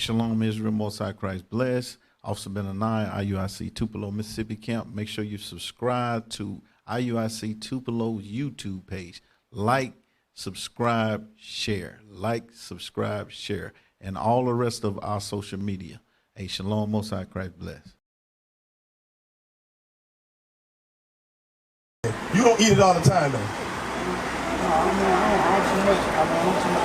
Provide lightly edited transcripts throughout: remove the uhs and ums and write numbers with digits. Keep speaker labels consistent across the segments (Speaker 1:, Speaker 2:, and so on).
Speaker 1: Shalom, Israel, Most High Christ bless. Officer Benaiah, IUIC Tupelo, Mississippi Camp. Make sure you subscribe to IUIC Tupelo's YouTube page. Like, subscribe, share. Like, subscribe, share. And all the rest of our social media. Hey, Shalom, Most High Christ bless.
Speaker 2: You don't eat it all the time, though.
Speaker 3: I don't too much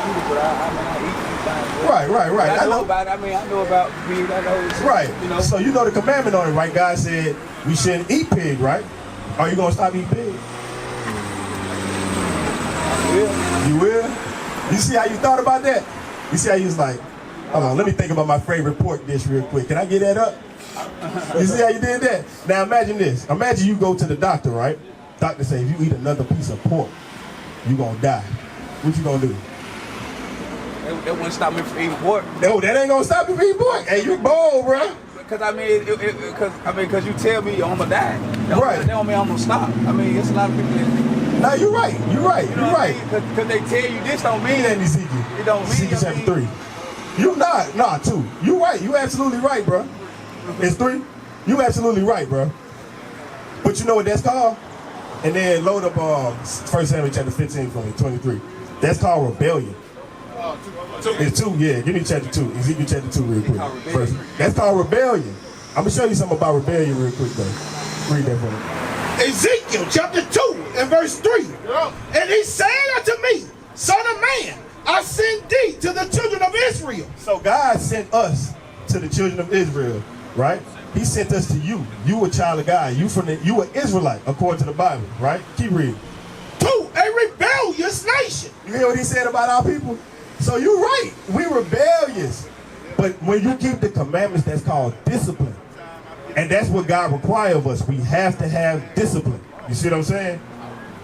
Speaker 3: eat it, but I eat sometimes.
Speaker 2: Right.
Speaker 3: I know about it. I know about pig. I know it's,
Speaker 2: Right.
Speaker 3: You know.
Speaker 2: So you know the commandment on it, right? God said we shouldn't eat pig, right? Are you gonna stop eating pig? You will? You see how you thought about that? You see how you was like, hold on, let me think about my favorite pork dish real quick. Can I get that up? You see how you did that? Now imagine this. Imagine you go to the doctor, right? Doctor say if you eat another piece of pork, you gonna die. What you gonna do?
Speaker 3: It wouldn't stop me from eating pork.
Speaker 2: No, that ain't gonna stop you from eating pork. Hey, you bold, bro.
Speaker 3: Because because you tell me I'm gonna die.
Speaker 2: Right.
Speaker 3: That don't mean I'm gonna stop. I mean, it's a lot of people that.
Speaker 2: No, you're right. You're right.
Speaker 3: Because they tell you this don't mean
Speaker 2: Read that in Ezekiel.
Speaker 3: It don't mean.
Speaker 2: Ezekiel chapter 3. You not 2. You right. You absolutely right, bro. It's 3. You absolutely right, bro. But you know what that's called? And then load up 1 Samuel chapter 15 for me, 23. That's called rebellion. It's 2, yeah. Give me chapter 2. Ezekiel chapter 2 real quick. First. That's called rebellion. I'm going to show you something about rebellion real quick, though. Read that for me.
Speaker 4: Ezekiel chapter 2 and verse 3. And he said unto me, Son of man, I send thee to the children of Israel.
Speaker 2: So God sent us to the children of Israel, right? He sent us to you. You a child of God. You an Israelite, according to the Bible, right? Keep reading.
Speaker 4: To a rebellious nation.
Speaker 2: You hear what he said about our people? So you're right. We rebellious. But when you keep the commandments, that's called discipline. And that's what God requires of us. We have to have discipline. You see what I'm saying?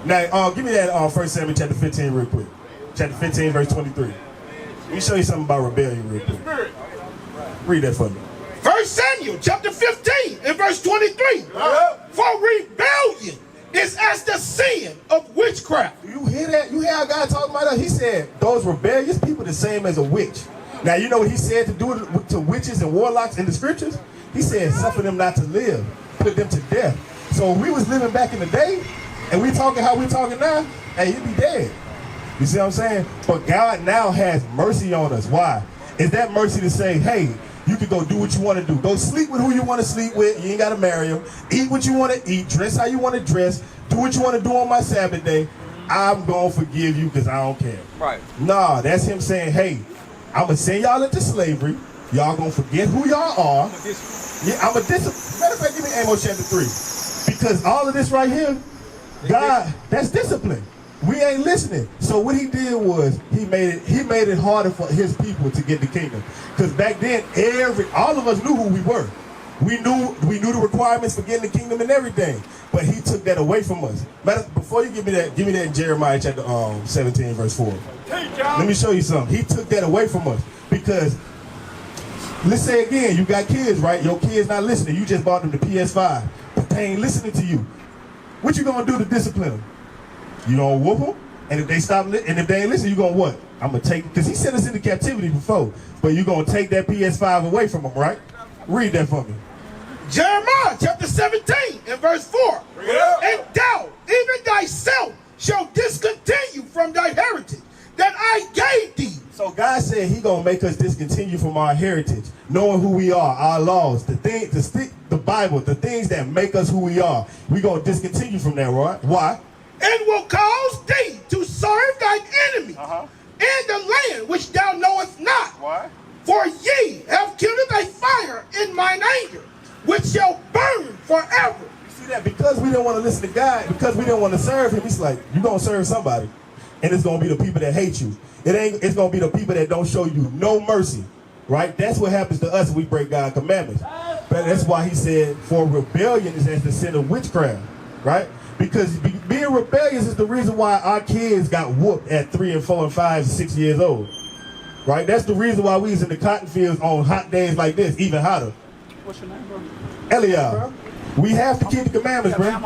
Speaker 2: Now, give me that 1 Samuel chapter 15 real quick. Chapter 15, verse 23. Let me show you something about rebellion real quick. Read that for me.
Speaker 4: 1 Samuel chapter 15 and verse 23. For rebellion is as the sin of witchcraft.
Speaker 2: You hear that? You hear how God talking about that? He said those rebellious people the same as a witch. Now you know what he said to do to witches and warlocks in the scriptures? He said suffer them not to live, put them to death. So if we was living back in the day and we talking how we talking now, hey, you'd be dead. You see what I'm saying? But God now has mercy on us. Why? Is that mercy to say, hey, you can go do what you want to do. Go sleep with who you want to sleep with. You ain't got to marry them. Eat what you want to eat. Dress how you want to dress. Do what you want to do on my Sabbath day. I'm going to forgive you because I don't care.
Speaker 3: Right.
Speaker 2: Nah, that's him saying, hey, I'm going to send y'all into slavery. Y'all going to forget who y'all are. Yeah, I'm a discipline. Matter of fact, give me Amos chapter 3. Because all of this right here, God, that's discipline. We ain't listening. So what he did was he made it harder for his people to get the kingdom. Because back then, all of us knew who we were. We knew the requirements for getting the kingdom and everything. But he took that away from us. Before you give me that in Jeremiah chapter 17, verse 4. Let me show you something. He took that away from us. Because let's say again, you got kids, right? Your kids not listening. You just bought them the PS5, but they ain't listening to you. What you gonna do to discipline them? You gonna whoop them? And if they and if they ain't listening, you gonna what? I'm gonna take, because he sent us into captivity before, but you gonna take that PS5 away from them, right? Read that for me.
Speaker 4: Jeremiah chapter 17 and verse 4. And thou, even thyself, shall discontinue from thy heritage that I gave thee.
Speaker 2: So God said he gonna make us discontinue from our heritage, knowing who we are, our laws, the Bible, the things that make us who we are. We gonna discontinue from that, right? Why?
Speaker 4: And will cause thee to serve thine enemy in the land which thou knowest not.
Speaker 2: Why?
Speaker 4: For ye have kindled a fire in mine anger, which shall burn forever.
Speaker 2: You see that? Because we didn't want to listen to God, because we didn't want to serve him, he's like, you're gonna serve somebody. And it's gonna be the people that hate you. It's gonna be the people that don't show you no mercy. Right? That's what happens to us when we break God's commandments. But that's why he said, for rebellion is as the sin of witchcraft. Right? Because being rebellious is the reason why our kids got whooped at 3 and 4 and 5 and 6 years old. Right? That's the reason why we was in the cotton fields on hot days like this, even hotter.
Speaker 3: What's your name, bro?
Speaker 2: Eliab. We have to keep the commandments, bro.
Speaker 3: I don't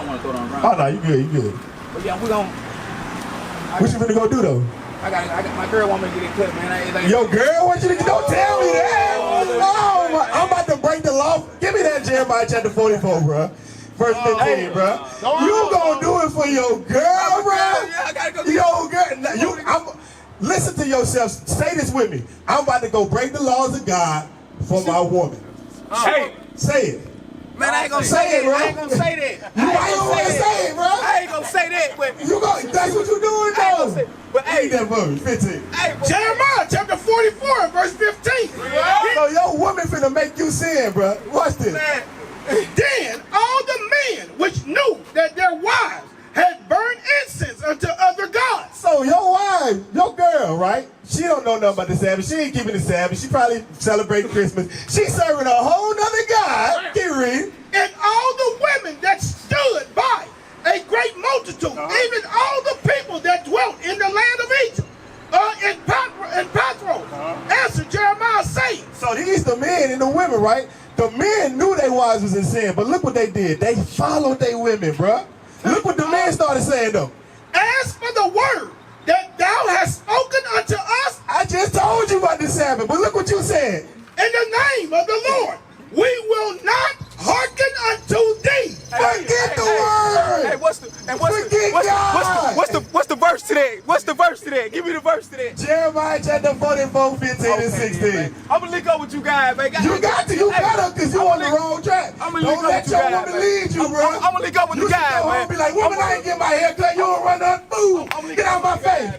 Speaker 3: want to throw down around.
Speaker 2: Oh, no, you good, you good.
Speaker 3: But yeah, we're going.
Speaker 2: What you finna go do, though?
Speaker 3: I got my girl want me to get it cut, man.
Speaker 2: Your girl wants you to don't tell me that. Oh, my, I'm about to break the law. Give me that Jeremiah chapter 44, bro. Verse 15, bro. You gonna do it for your girl, bro?
Speaker 3: Yeah, I gotta go get
Speaker 2: Your girl. Listen to yourself. Say this with me. I'm about to go break the laws of God for my woman.
Speaker 3: Hey,
Speaker 2: Say it.
Speaker 3: man, I ain't gonna
Speaker 2: Say
Speaker 3: say
Speaker 2: it,
Speaker 3: that.
Speaker 2: bro.
Speaker 3: I ain't gonna say that.
Speaker 2: You ain't gonna say it, bro.
Speaker 3: I ain't gonna say that, but
Speaker 2: That's what you doing,
Speaker 3: I ain't gonna
Speaker 2: though.
Speaker 3: say. But hey,
Speaker 2: Read that verse, 15.
Speaker 3: hey, but,
Speaker 4: Jeremiah chapter 44 and verse 15.
Speaker 2: So your woman finna make you sin, bro. Watch this.
Speaker 3: man,
Speaker 4: Then all the men which knew that their wives had burned incense unto other gods.
Speaker 2: So your wife, your girl, right? She don't know nothing about the Sabbath. She ain't keeping the Sabbath. She probably celebrating Christmas. She's serving a whole nother God. Keep reading.
Speaker 4: And all the women that stood by, a great multitude, even all the people that dwelt in the land of Egypt, in Pathros, answered Jeremiah saying,
Speaker 2: So these the men and the women, right? The men knew their wives was in sin, but look what they did. They followed their women, bruh. Look what the men started saying, though.
Speaker 4: as for the word that thou hast spoken unto us
Speaker 2: I just told you about the Sabbath, but look what you said.
Speaker 4: in the name of the Lord, we will not hearken unto thee.
Speaker 2: Forget the word.
Speaker 3: Hey, what's the verse to that? What's the verse to that? Give me the verse to that.
Speaker 2: Jeremiah chapter 44, 15 and 16.
Speaker 3: Man. I'm gonna link up with you guys, man.
Speaker 2: You better, because you on the wrong track.
Speaker 3: I'm gonna
Speaker 2: Don't
Speaker 3: link up
Speaker 2: let
Speaker 3: with you
Speaker 2: your
Speaker 3: guys,
Speaker 2: woman
Speaker 3: man.
Speaker 2: lead you, bro.
Speaker 3: I'm gonna link up with
Speaker 2: You
Speaker 3: the
Speaker 2: should
Speaker 3: guys,
Speaker 2: go home
Speaker 3: man.
Speaker 2: and be like, woman, I ain't get my hair cut. You don't run nothing food. Get out my face.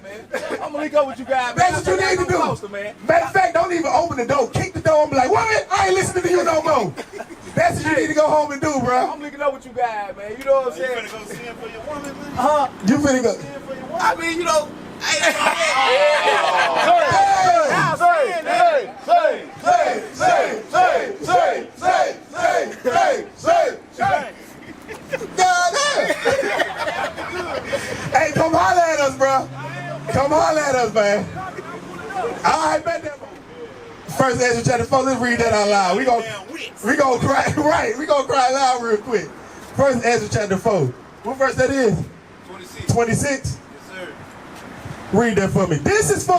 Speaker 3: I'm gonna link up with you guys, man.
Speaker 2: That's what you need to do.
Speaker 3: Gloster, man.
Speaker 2: Matter of fact, don't even open the door. Kick the door and be like, woman, I ain't listening to you no more. That's what you need to go home and do, bro.
Speaker 3: I'm linking up with you guys, man. You know what I'm saying?
Speaker 5: You finna go sin for your woman, man?
Speaker 2: You finna go.
Speaker 3: I mean, you know.
Speaker 2: Hey, come holler at us, bro. Come holler at us, man. All right, bet that. First Ezra chapter 4, let's read that out loud. We gonna cry, right? We gonna cry loud real quick. First Ezra chapter 4. What verse that is?
Speaker 5: 26.
Speaker 2: 26?
Speaker 5: Yes, sir.
Speaker 2: Read that for me. This is for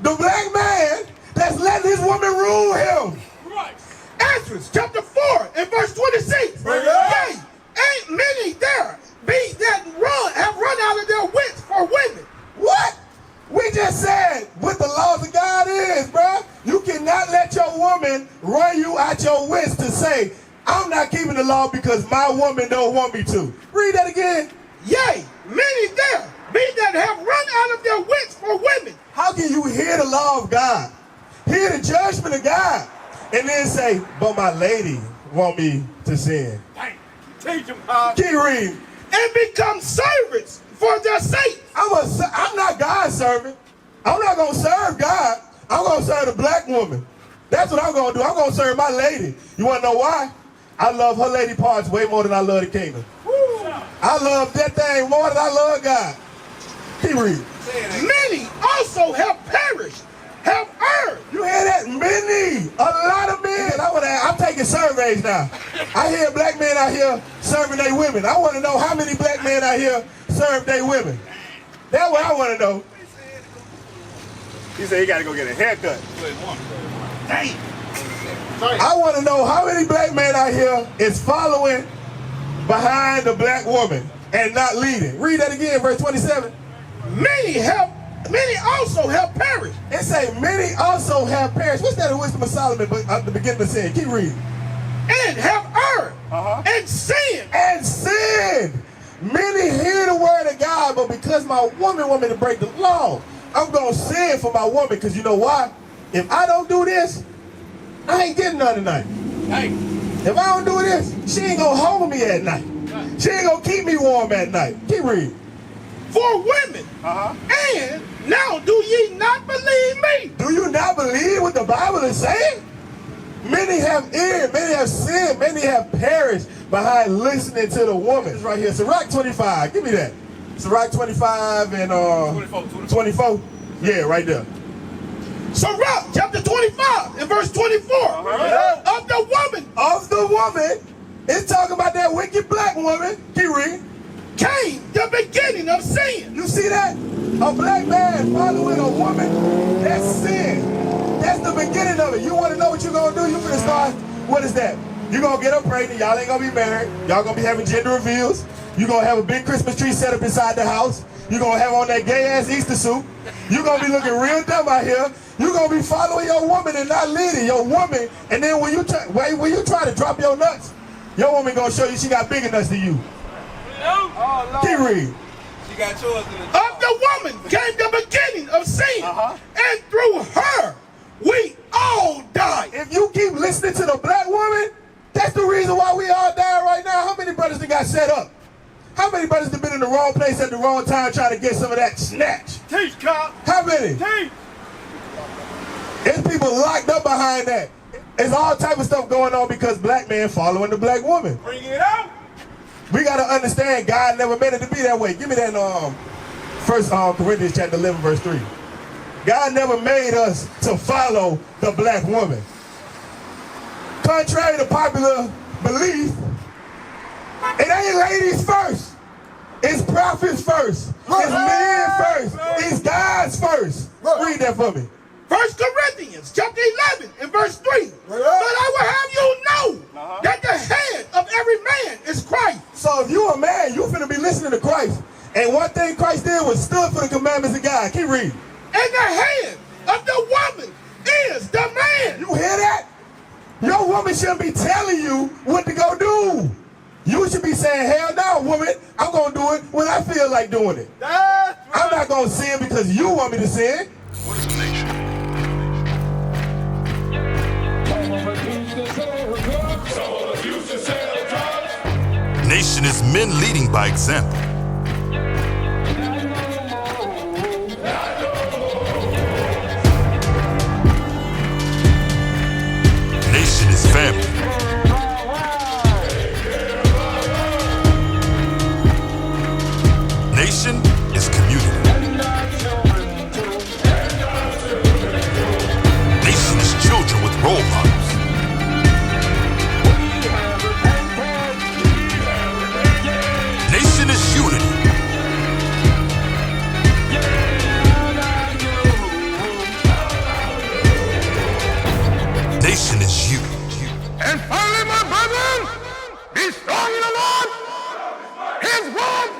Speaker 2: the black man that's letting his woman rule him.
Speaker 4: Ezra chapter 4 and verse 26. Yea, ain't many there be that have run out of their wits for women.
Speaker 2: What? We just said what the laws of God is, bro. You cannot let your woman run you out your wits to say, I'm not keeping the law because my woman don't want me to. Read that again.
Speaker 4: Yea, many there be that have run out of their wits for women.
Speaker 2: How can you hear the law of God, hear the judgment of God, and then say, but my lady want me to sin?
Speaker 3: Teach them,
Speaker 2: Keep reading.
Speaker 4: And become servants for their sake.
Speaker 2: I'm not God's servant. I'm not going to serve God. I'm going to serve the black woman. That's what I'm going to do. I'm going to serve my lady. You want to know why? I love her lady parts way more than I love the kingdom. I love that thing more than I love God. Keep reading.
Speaker 4: Many also have perished, have erred.
Speaker 2: You hear that? Many. A lot of men. I'm taking surveys now. I hear black men out here serving their women. I want to know how many black men out here serve their women. That's what I want to know.
Speaker 5: He said he got to go get a haircut.
Speaker 2: I want to know how many black men out here is following behind the black woman and not leading. Read that again, verse 27.
Speaker 4: Many also have perished.
Speaker 2: It say many also have perished. What's that in Wisdom of Solomon at the beginning of saying? Keep reading.
Speaker 4: And have erred. And sinned.
Speaker 2: And sinned. Many hear the word of God, but because my woman want me to break the law, I'm going to sin for my woman, because you know why? If I don't do this, I ain't getting none tonight. If I don't do this, she ain't going to hold me at night. She ain't going to keep me warm at night. Keep reading.
Speaker 4: For women. And now do ye not believe me?
Speaker 2: Do you not believe what the Bible is saying? Many have erred, many have sinned, many have perished behind listening to the woman. It's right here, Sirach 25. Give me that. Sirach 25 and 24. Yeah, right there.
Speaker 4: Sirach chapter 25 and verse 24. Of the woman.
Speaker 2: Of the woman. It's talking about that wicked black woman. Keep reading.
Speaker 4: Came the beginning of sin.
Speaker 2: You see that? A black man following a woman, that's sin. That's the beginning of it. You want to know what you're going to do? You're going to start, what is that? You're going to get up pregnant. Y'all ain't going to be married. Y'all going to be having gender reveals. You're going to have a big Christmas tree set up inside the house. You're going to have on that gay-ass Easter suit. You're going to be looking real dumb out here. You're going to be following your woman and not leading your woman. And then when you try to drop your nuts, your woman going to show you she got bigger nuts than you.
Speaker 3: Oh, Lord.
Speaker 2: Keep reading.
Speaker 5: She got yours in the
Speaker 4: Of the woman came the beginning of sin, and through her we all die.
Speaker 2: If you keep listening to the black woman, that's the reason why we all dying right now. How many brothers that got set up? How many brothers have been in the wrong place at the wrong time trying to get some of that snatch?
Speaker 5: teach, cop.
Speaker 2: How many?
Speaker 5: Teach.
Speaker 2: There's people locked up behind that. There's all type of stuff going on because black men following the black woman.
Speaker 5: Bring it out.
Speaker 2: We got to understand God never meant it to be that way. Give me that 1 Corinthians chapter 11, verse 3. God never made us to follow the black woman. Contrary to popular belief, it ain't ladies first. It's prophets first. It's men first. It's guys first. Read that for me.
Speaker 4: 1 Corinthians chapter 11 and verse 3. But I will have you know that the head of every man is Christ.
Speaker 2: So if you a man, you finna be listening to Christ. And one thing Christ did was stood for the commandments of God. Keep reading.
Speaker 4: And the head of the woman is the man.
Speaker 2: You hear that? Your woman shouldn't be telling you what to go do. You should be saying, hell no, woman, I'm going to do it when I feel like doing it. I'm not going to sin because you want me to sin.
Speaker 6: What is a nation? Nation is men leading by example. Nation is family. Nation is community. Nation is children with role models. Nation is unity. Nation is you.
Speaker 7: And finally, my brethren, be strong in the Lord. His word